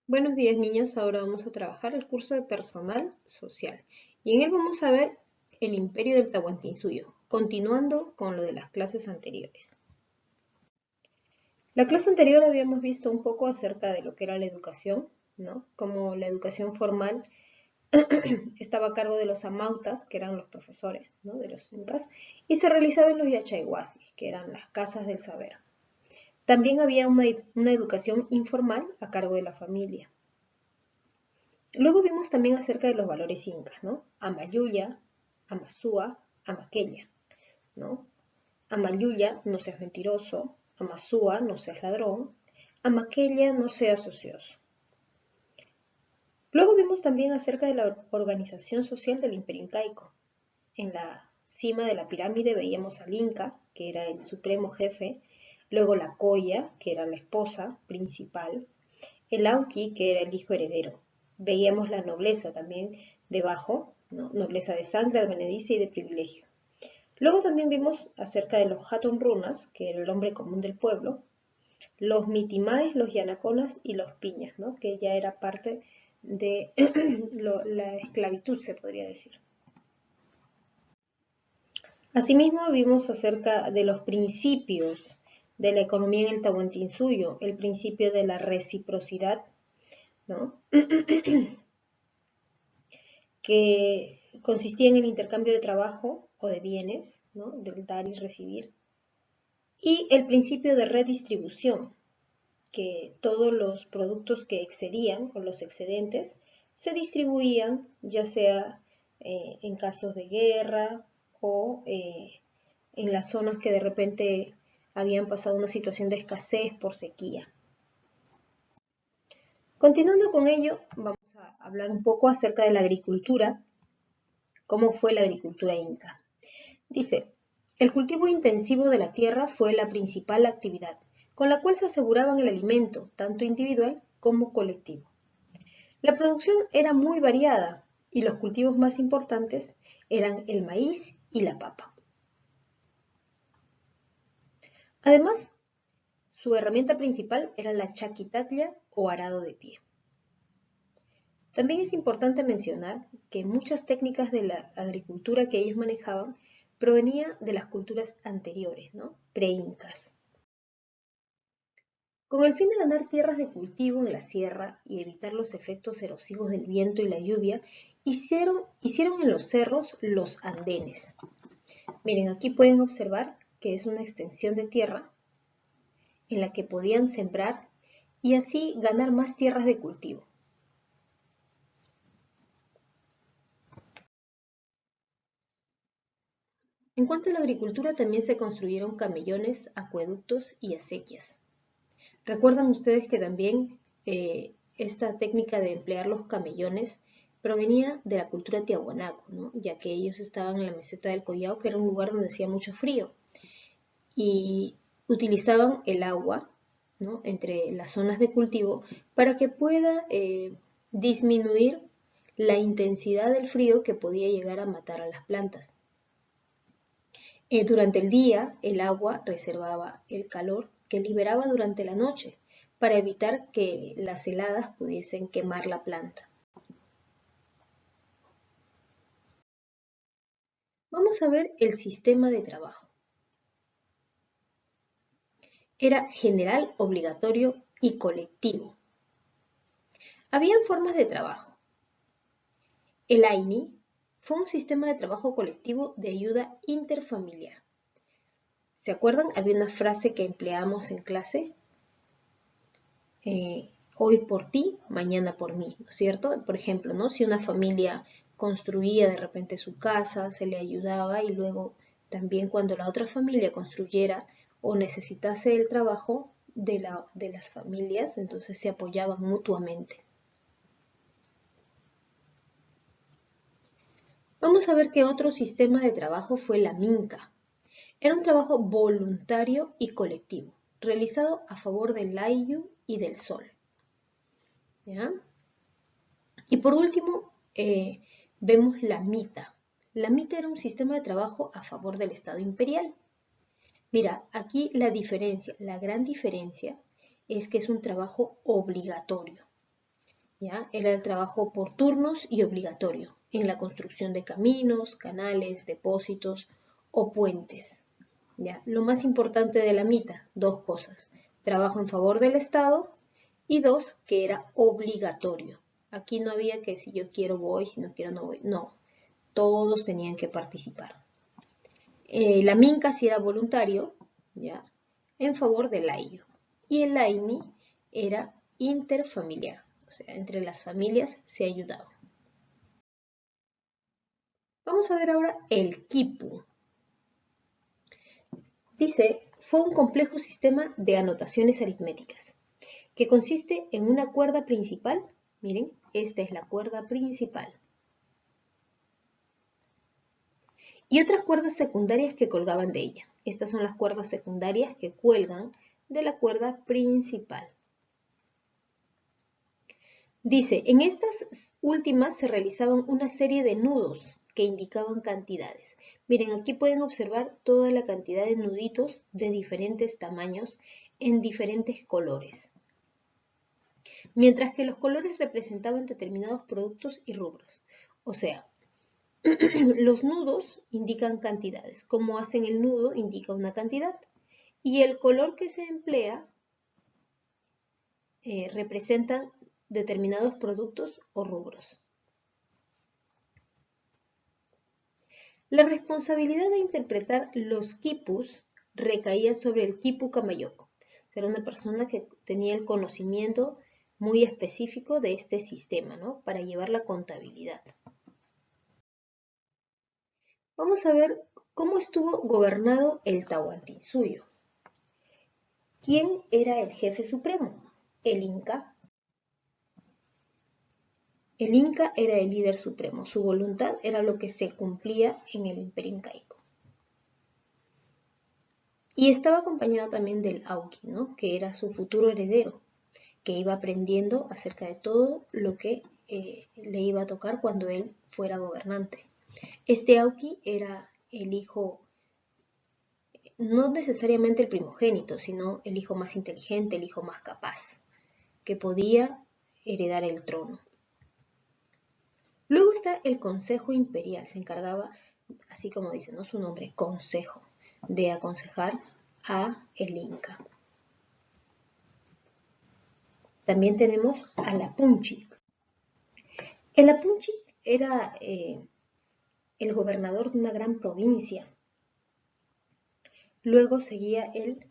Buenos días niños, ahora vamos a trabajar el curso de personal social y en él vamos a ver el imperio del Tahuantinsuyo, continuando con lo de las clases anteriores. La clase anterior habíamos visto un poco acerca de lo que era la educación, ¿no? Como la educación formal estaba a cargo de los amautas, que eran los profesores, ¿no? De los incas, y se realizaba en los yachayhuasis, que eran las casas del saber. También había una educación informal a cargo de la familia. Luego vimos también acerca de los valores incas, ¿no? Amayuya, Amasúa, Amaqueña, ¿no? Amayuya, no seas mentiroso. Amasúa, no seas ladrón. Amaqueña, no seas ocioso. Luego vimos también acerca de la organización social del Imperio Incaico. En la cima de la pirámide veíamos al Inca, que era el supremo jefe, luego la Coya, que era la esposa principal, el Auqui, que era el hijo heredero. Veíamos la nobleza también debajo, ¿no? Nobleza de sangre, advenedicia y de privilegio. Luego también vimos acerca de los Hatun Runas, que era el hombre común del pueblo, los Mitimaes, los Yanaconas y los Piñas, ¿no? Que ya era parte de la esclavitud, se podría decir. Asimismo vimos acerca de los principios de la economía en el Tahuantinsuyo, el principio de la reciprocidad, ¿no? Que consistía en el intercambio de trabajo o de bienes, ¿no? Del dar y recibir, y el principio de redistribución, que todos los productos que excedían o los excedentes se distribuían ya sea en casos de guerra o en las zonas que de repente habían pasado una situación de escasez por sequía. Continuando con ello, vamos a hablar un poco acerca de la agricultura, cómo fue la agricultura inca. Dice, el cultivo intensivo de la tierra fue la principal actividad, con la cual se aseguraban el alimento, tanto individual como colectivo. La producción era muy variada y los cultivos más importantes eran el maíz y la papa. Además, su herramienta principal era la chaquitaglia o arado de pie. También es importante mencionar que muchas técnicas de la agricultura que ellos manejaban provenían de las culturas anteriores, ¿no? Pre-incas. Con el fin de ganar tierras de cultivo en la sierra y evitar los efectos erosivos del viento y la lluvia, hicieron en los cerros los andenes. Miren, aquí pueden observar que es una extensión de tierra en la que podían sembrar y así ganar más tierras de cultivo. En cuanto a la agricultura, también se construyeron camellones, acueductos y acequias. Recuerdan ustedes que también esta técnica de emplear los camellones provenía de la cultura tiahuanaco, ¿no? Ya que ellos estaban en la meseta del Collao, que era un lugar donde hacía mucho frío, y utilizaban el agua, ¿no? Entre las zonas de cultivo para que pueda disminuir la intensidad del frío que podía llegar a matar a las plantas. Durante el día, el agua reservaba el calor que liberaba durante la noche para evitar que las heladas pudiesen quemar la planta. Vamos a ver el sistema de trabajo. Era general, obligatorio y colectivo. Habían formas de trabajo. El AINI fue un sistema de trabajo colectivo de ayuda interfamiliar. ¿Se acuerdan? Había una frase que empleamos en clase. Hoy por ti, mañana por mí, ¿no es cierto? Por ejemplo, ¿no? Si una familia construía de repente su casa, se le ayudaba y luego también cuando la otra familia construyera o necesitase el trabajo de las familias, entonces se apoyaban mutuamente. Vamos a ver que otro sistema de trabajo fue la minca. Era un trabajo voluntario y colectivo, realizado a favor del Ayllu y del sol. ¿Ya? Y por último, vemos la mita. La mita era un sistema de trabajo a favor del Estado imperial. Mira, aquí la gran diferencia, es que es un trabajo obligatorio. ¿ya? Era el trabajo por turnos y obligatorio en la construcción de caminos, canales, depósitos o puentes, ¿ya? Lo más importante de la mita, dos cosas: trabajo en favor del Estado y dos, que era obligatorio. Aquí no había que si yo quiero voy, si no quiero no voy, no, todos tenían que participar. La minca sí era voluntario, ¿ya? En favor del laio. Y el laini era interfamiliar, o sea, entre las familias se ayudaban. Vamos a ver ahora el quipu. Dice, fue un complejo sistema de anotaciones aritméticas que consiste en una cuerda principal. Miren, esta es la cuerda principal. Y otras cuerdas secundarias que colgaban de ella. Estas son las cuerdas secundarias que cuelgan de la cuerda principal. Dice, en estas últimas se realizaban una serie de nudos que indicaban cantidades. Miren, aquí pueden observar toda la cantidad de nuditos de diferentes tamaños en diferentes colores. Mientras que los colores representaban determinados productos y rubros. O sea, los nudos indican cantidades. Cómo hacen el nudo indica una cantidad. Y el color que se emplea representan determinados productos o rubros. La responsabilidad de interpretar los quipus recaía sobre el quipu camayoco. Era una persona que tenía el conocimiento muy específico de este sistema, ¿no? Para llevar la contabilidad. Vamos a ver cómo estuvo gobernado el Tahuantinsuyo. ¿Quién era el jefe supremo? El Inca. El Inca era el líder supremo. Su voluntad era lo que se cumplía en el Imperio Incaico. Y estaba acompañado también del Auqui, ¿no? Que era su futuro heredero, que iba aprendiendo acerca de todo lo que le iba a tocar cuando él fuera gobernante. Este Auqui era el hijo, no necesariamente el primogénito, sino el hijo más inteligente, el hijo más capaz, que podía heredar el trono. Luego está el Consejo Imperial, se encargaba, así como dice, ¿no? Su nombre, consejo, de aconsejar a el Inca. También tenemos al Apunchi. El Apunchi era el gobernador de una gran provincia. Luego seguía el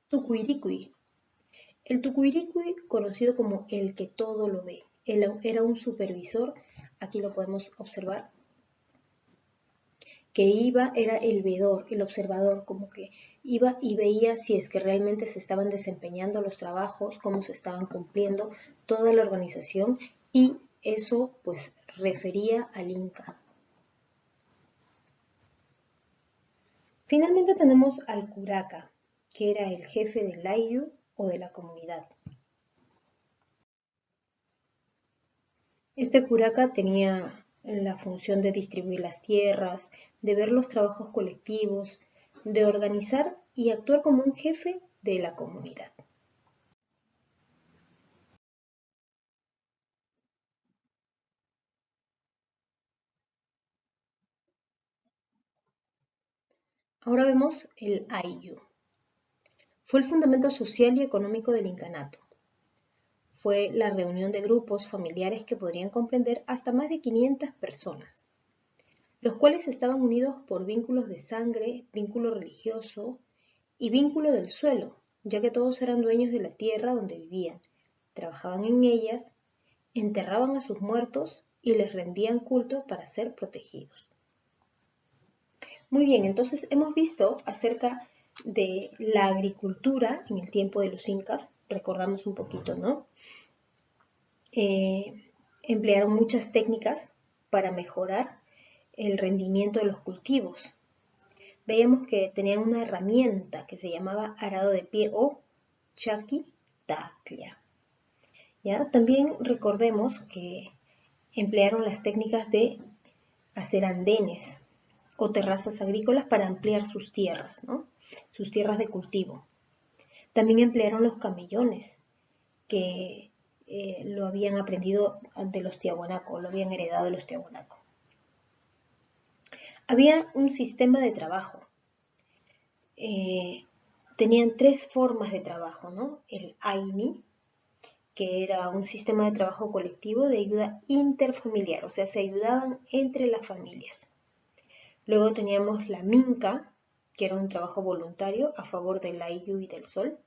Tucuiricuy. El Tucuiricuy, conocido como el que todo lo ve, era un supervisor, aquí lo podemos observar, que era el veedor, el observador, como que iba y veía si es que realmente se estaban desempeñando los trabajos, cómo se estaban cumpliendo toda la organización, y eso pues refería al Inca. Finalmente tenemos al curaca, que era el jefe del layu o de la comunidad. Este curaca tenía la función de distribuir las tierras, de ver los trabajos colectivos, de organizar y actuar como un jefe de la comunidad. Ahora vemos el ayllu. Fue el fundamento social y económico del incanato. Fue la reunión de grupos familiares que podrían comprender hasta más de 500 personas, los cuales estaban unidos por vínculos de sangre, vínculo religioso y vínculo del suelo, ya que todos eran dueños de la tierra donde vivían, trabajaban en ellas, enterraban a sus muertos y les rendían culto para ser protegidos. Muy bien, entonces hemos visto acerca de la agricultura en el tiempo de los incas, recordamos un poquito, ¿no? Emplearon muchas técnicas para mejorar el rendimiento de los cultivos. Veíamos que tenían una herramienta que se llamaba arado de pie o chaki taclia. ¿Ya? También recordemos que emplearon las técnicas de hacer andenes o terrazas agrícolas para ampliar sus tierras, ¿no? Sus tierras de cultivo. También emplearon los camellones, que lo habían aprendido de los Tiahuanaco, lo habían heredado de los Tiahuanaco. Había un sistema de trabajo. Tenían 3 formas de trabajo, ¿no? El AINI, que era un sistema de trabajo colectivo de ayuda interfamiliar, o sea, se ayudaban entre las familias. Luego teníamos la Minca, que era un trabajo voluntario a favor del Ayllu y del Sol.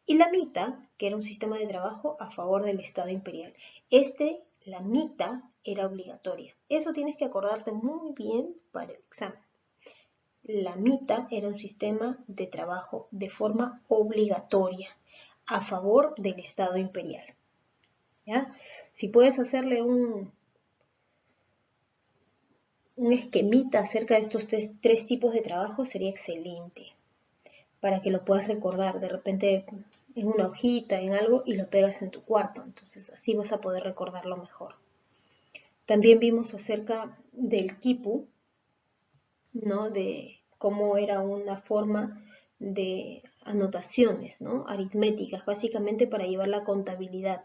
Y la Mita, que era un sistema de trabajo a favor del Estado imperial. La Mita, era obligatoria. Eso tienes que acordarte muy bien para el examen. La Mita era un sistema de trabajo de forma obligatoria a favor del Estado imperial. ¿Ya? Si puedes hacerle un esquemita acerca de estos 3 tipos de trabajo, sería excelente, para que lo puedas recordar de repente en una hojita, en algo, y lo pegas en tu cuarto. Entonces así vas a poder recordarlo mejor. También vimos acerca del quipu, ¿no? De cómo era una forma de anotaciones, ¿no? Aritméticas, básicamente para llevar la contabilidad.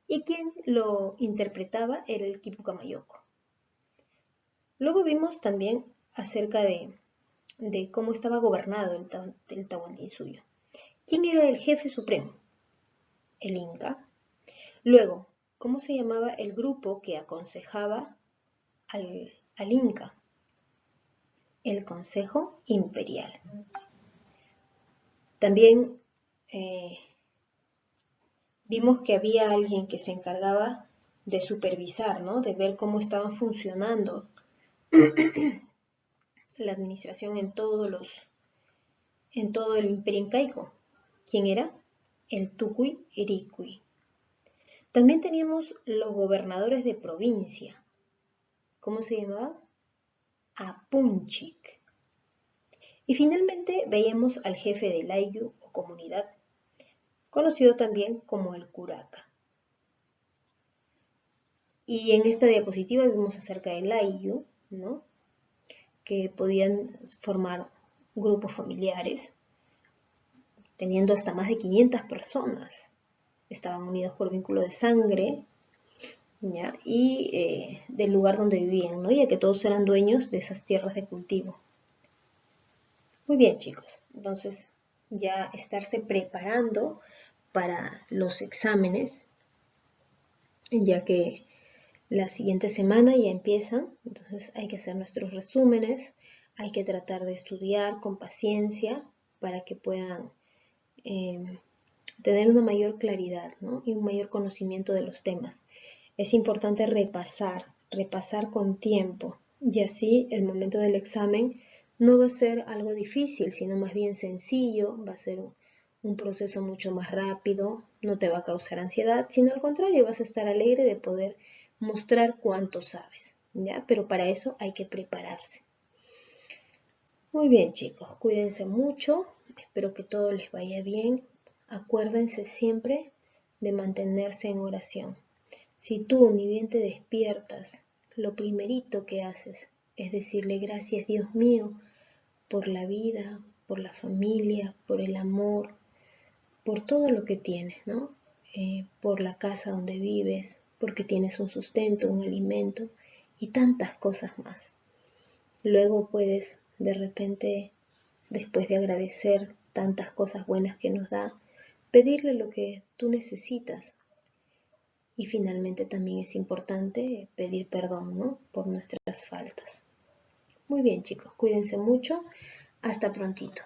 Y quien lo interpretaba era el quipu Camayoko. Luego vimos también acerca de cómo estaba gobernado el Tahuantinsuyo. ¿Quién era el jefe supremo? El Inca. Luego, ¿cómo se llamaba el grupo que aconsejaba al Inca? El Consejo Imperial. También vimos que había alguien que se encargaba de supervisar, ¿no? De ver cómo estaban funcionando la administración en todo el Imperio Incaico. ¿Quién era? El Tukuy Iricuy. También teníamos los gobernadores de provincia. ¿Cómo se llamaba? Apunchik. Y finalmente veíamos al jefe del Ayllu o comunidad, conocido también como el curaca. Y en esta diapositiva vimos acerca del Ayllu, ¿no? Que podían formar grupos familiares, teniendo hasta más de 500 personas. Estaban unidos por vínculo de sangre, ¿ya? Y del lugar donde vivían, ¿no? Ya que todos eran dueños de esas tierras de cultivo. Muy bien, chicos. Entonces, ya estarse preparando para los exámenes, ya que la siguiente semana ya empiezan. Entonces, hay que hacer nuestros resúmenes, hay que tratar de estudiar con paciencia para que puedan tener una mayor claridad, ¿no? Y un mayor conocimiento de los temas. Es importante repasar con tiempo, y así el momento del examen no va a ser algo difícil, sino más bien sencillo, va a ser un proceso mucho más rápido, no te va a causar ansiedad, sino al contrario, vas a estar alegre de poder mostrar cuánto sabes, ¿ya? Pero para eso hay que prepararse. Muy bien, chicos, cuídense mucho, espero que todo les vaya bien. Acuérdense siempre de mantenerse en oración. Si tú ni bien te despiertas, lo primerito que haces es decirle gracias, Dios mío, por la vida, por la familia, por el amor, por todo lo que tienes, ¿no? Por la casa donde vives, porque tienes un sustento, un alimento y tantas cosas más. Luego puedes, de repente, después de agradecer tantas cosas buenas que nos da, pedirle lo que tú necesitas. Y finalmente también es importante pedir perdón, ¿no? Por nuestras faltas. Muy bien, chicos, cuídense mucho. Hasta prontito.